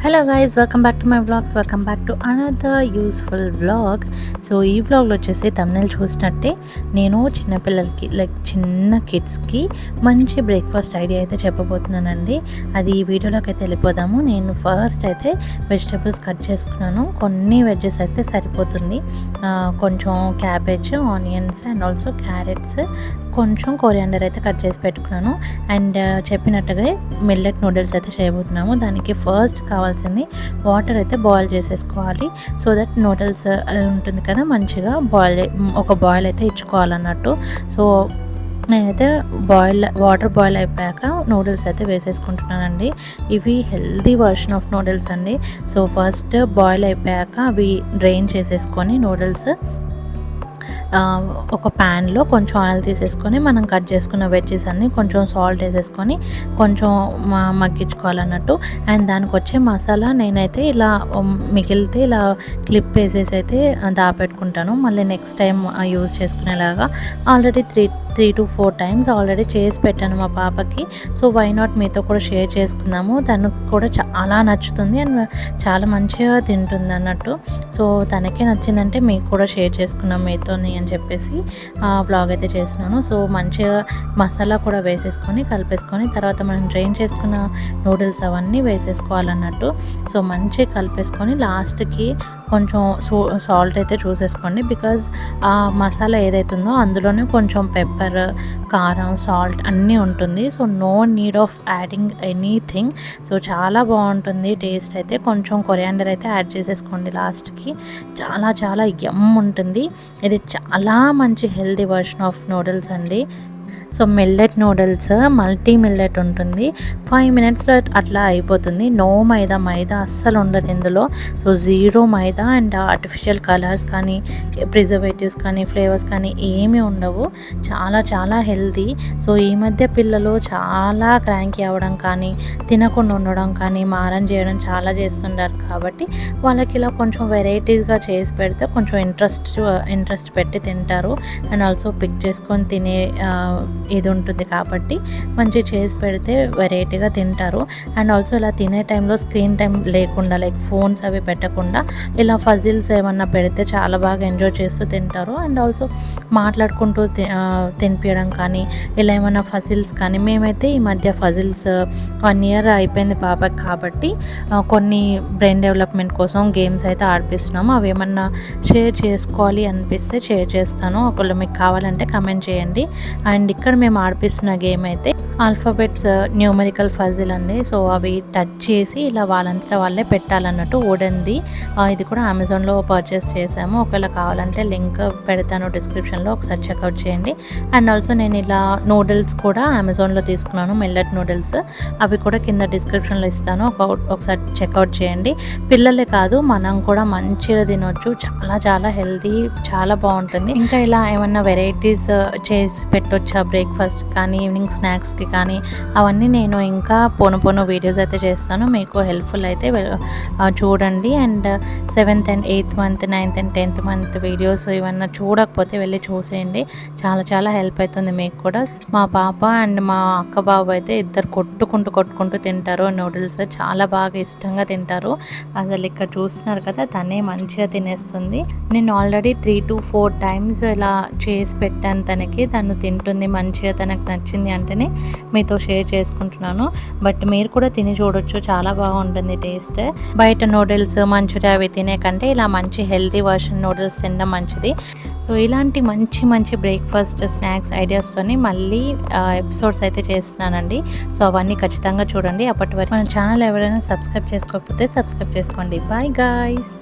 Hello guys, welcome back to my vlogs. Welcome back to another useful vlog. So ఈ వ్లాగ్లో వచ్చేసి తమిళ చూసినట్టే నేను చిన్నపిల్లలకి చిన్న కిడ్స్కి మంచి బ్రేక్ఫాస్ట్ ఐడియా అయితే చెప్పబోతున్నానండి. అది ఈ వీడియోలోకి అయితే వెళ్ళిపోదాము. నేను ఫస్ట్ అయితే వెజిటేబుల్స్ కట్ చేసుకున్నాను. కొన్ని వెజ్జెస్ అయితే సరిపోతుంది. కొంచెం cabbage, onions and also carrots, కొంచెం కొరియాండర్ అయితే కట్ చేసి పెట్టుకున్నాను. అండ్ చెప్పినట్టుగా మిల్లెట్ నూడిల్స్ అయితే చేయబోతున్నాము. దానికి ఫస్ట్ కావాల్సింది వాటర్ అయితే బాయిల్ చేసేసుకోవాలి. సో దట్ నూడిల్స్ ఉంటుంది కదా, మంచిగా ఒక బాయిల్ అయితే ఇచ్చుకోవాలన్నట్టు. సో నేనైతే వాటర్ బాయిల్ అయిపోయాక నూడిల్స్ అయితే వేసేసుకుంటున్నానండి. ఇవి హెల్దీ వర్షన్ ఆఫ్ నూడిల్స్ అండి. సో ఫస్ట్ బాయిల్ అయిపోయాక అవి డ్రైన్ చేసేసుకొని నూడిల్స్ ఒక ప్యాన్లో కొంచెం ఆయిల్ తీసేసుకొని మనం కట్ చేసుకున్న వెజ్జెస్ అన్నీ కొంచెం సాల్ట్ వేసేసుకొని కొంచెం మగ్గించుకోవాలన్నట్టు. అండ్ దానికి వచ్చే మసాలా నేనైతే ఇలా మిగిలితే ఇలా క్లిప్ వేసేసి అయితే దాపెట్టుకుంటాను, మళ్ళీ నెక్స్ట్ టైం యూజ్ చేసుకునేలాగా. Already three to 4 times already చేసి పెట్టాను మా పాపకి. సో వై నాట్ మీతో కూడా షేర్ చేసుకుందాము. తనకు కూడా చాలా నచ్చుతుంది అండ్ చాలా మంచిగా తింటుంది అన్నట్టు. సో తనకే నచ్చిందంటే మీకు కూడా షేర్ చేసుకున్నాం మీతోని అని చెప్పేసి బ్లాగ్ అయితే చేస్తున్నాను. సో మంచిగా మసాలా కూడా వేసేసుకొని కలిపేసుకొని తర్వాత మనం డ్రైన్ చేసుకున్న నూడిల్స్ అవన్నీ వేసేసుకోవాలన్నట్టు. సో మంచిగా కలిపేసుకొని లాస్ట్కి కొంచెం సాల్ట్ అయితే చూసేసుకోండి. బికాజ్ ఆ మసాలా ఏదైతుందో అందులోనే కొంచెం పెప్పర్, కారం, సాల్ట్ అన్నీ ఉంటుంది. So no need of adding anything. So చాలా బాగుంటుంది టేస్ట్ అయితే. కొంచెం కొరియాండర్ అయితే యాడ్ చేసేసుకోండి లాస్ట్కి. చాలా చాలా యమ్ ఉంటుంది. ఇది చాలా మంచి హెల్తీ వర్షన్ ఆఫ్ నూడిల్స్ అండి. So millet noodles multi millet ఉంటుంది. 5 మినిట్స్లో అట్లా అయిపోతుంది. నో మైదా అస్సలు ఉండదు ఇందులో. So zero maida and artificial colours కానీ ప్రిజర్వేటివ్స్ కానీ ఫ్లేవర్స్ కానీ ఏమీ ఉండవు. చాలా చాలా హెల్తీ. సో ఈ మధ్య పిల్లలు చాలా క్రాంకీ అవ్వడం కానీ తినకుండా ఉండడం కానీ మారం చేయడం చాలా చేస్తుంటారు. కాబట్టి వాళ్ళకి ఇలా కొంచెం వెరైటీగా చేసి పెడితే కొంచెం ఇంట్రెస్ట్ పెట్టి తింటారు. అండ్ ఆల్సో పిక్ చేసుకొని తినే ఇది ఉంటుంది కాబట్టి మంచిగా చేసి పెడితే వెరైటీగా తింటారు. అండ్ ఆల్సో ఇలా తినే టైంలో స్క్రీన్ టైం లేకుండా ఫోన్స్ అవి పెట్టకుండా ఇలా ఫజిల్స్ ఏమన్నా పెడితే చాలా బాగా ఎంజాయ్ చేస్తూ తింటారు. అండ్ ఆల్సో మాట్లాడుకుంటూ తినిపించడం కానీ ఇలా ఏమైనా ఫజిల్స్ కానీ, మేమైతే ఈ మధ్య ఫజిల్స్ 1 ఇయర్ అయిపోయింది పాపకి కాబట్టి కొన్ని బ్రెయిన్ డెవలప్మెంట్ కోసం గేమ్స్ అయితే ఆడిపిస్తున్నాము. అవి ఏమన్నా షేర్ చేసుకోవాలి అనిపిస్తే షేర్ చేస్తాను. ఒకవేళ మీకు కావాలంటే కమెంట్ చేయండి. అండ్ ఇక్కడ మేము ఆడిపిస్తున్న గేమ్ అయితే ఆల్ఫాబెట్స్ న్యూమరికల్ ఫజిల్ అండి. సో అవి టచ్ చేసి ఇలా వాళ్ళంతటా వాళ్ళే పెట్టాలన్నట్టు వుడెన్ది. ఇది కూడా అమెజాన్లో పర్చేస్ చేసాము. ఒకవేళ కావాలంటే లింక్ పెడతాను డిస్క్రిప్షన్లో, ఒకసారి చెక్అవుట్ చేయండి. అండ్ ఆల్సో నేను ఇలా నూడిల్స్ కూడా అమెజాన్లో తీసుకున్నాను, మిల్లెట్ నూడిల్స్. అవి కూడా కింద డిస్క్రిప్షన్లో ఇస్తాను, ఒకసారి చెక్అవుట్ చేయండి. పిల్లలే కాదు మనం కూడా మంచిగా తినొచ్చు. చాలా చాలా హెల్తీ, చాలా బాగుంటుంది. ఇంకా ఇలా ఏమన్నా వెరైటీస్ చేసి పెట్టొచ్చా బ్రేక్ఫాస్ట్ కానీ ఈవినింగ్ స్నాక్స్కి కానీ, అవన్నీ నేను ఇంకా పోను వీడియోస్ అయితే చేస్తాను. మీకు హెల్ప్ఫుల్ అయితే చూడండి. And 7th and 8th month, 9th and 10th month videos ఇవన్నీ చూడకపోతే వెళ్ళి చూసేయండి. చాలా చాలా హెల్ప్ అవుతుంది మీకు కూడా. మా పాప అండ్ మా అక్క బాబు అయితే ఇద్దరు కొట్టుకుంటూ తింటారు నూడిల్స్. చాలా బాగా ఇష్టంగా తింటారు. అసలు ఇక్కడ చూస్తున్నారు కదా, తనే మంచిగా తినేస్తుంది. నేను ఆల్రెడీ 3 to 4 టైమ్స్ ఇలా చేసి పెట్టాను తనకి. తను తింటుంది మంచిగా, తనకు నచ్చింది అంటేనే మీతో షేర్ చేసుకుంటున్నాను. బట్ మీరు కూడా తిని చూడొచ్చు, చాలా బాగుంటుంది టేస్ట్. బయట నూడిల్స్, మంచూరియా అవి తినే కంటే ఇలా మంచి హెల్తీ వర్షన్ నూడిల్స్ తినడం మంచిది. సో ఇలాంటి మంచి బ్రేక్ఫాస్ట్ స్నాక్స్ ఐడియాస్తోని మళ్ళీ ఎపిసోడ్స్ అయితే చేస్తున్నానండి. సో అవన్నీ ఖచ్చితంగా చూడండి. అప్పటి వరకు మన ఛానల్ ఎవరైనా సబ్స్క్రైబ్ చేసుకోకపోతే సబ్స్క్రైబ్ చేసుకోండి. Bye guys.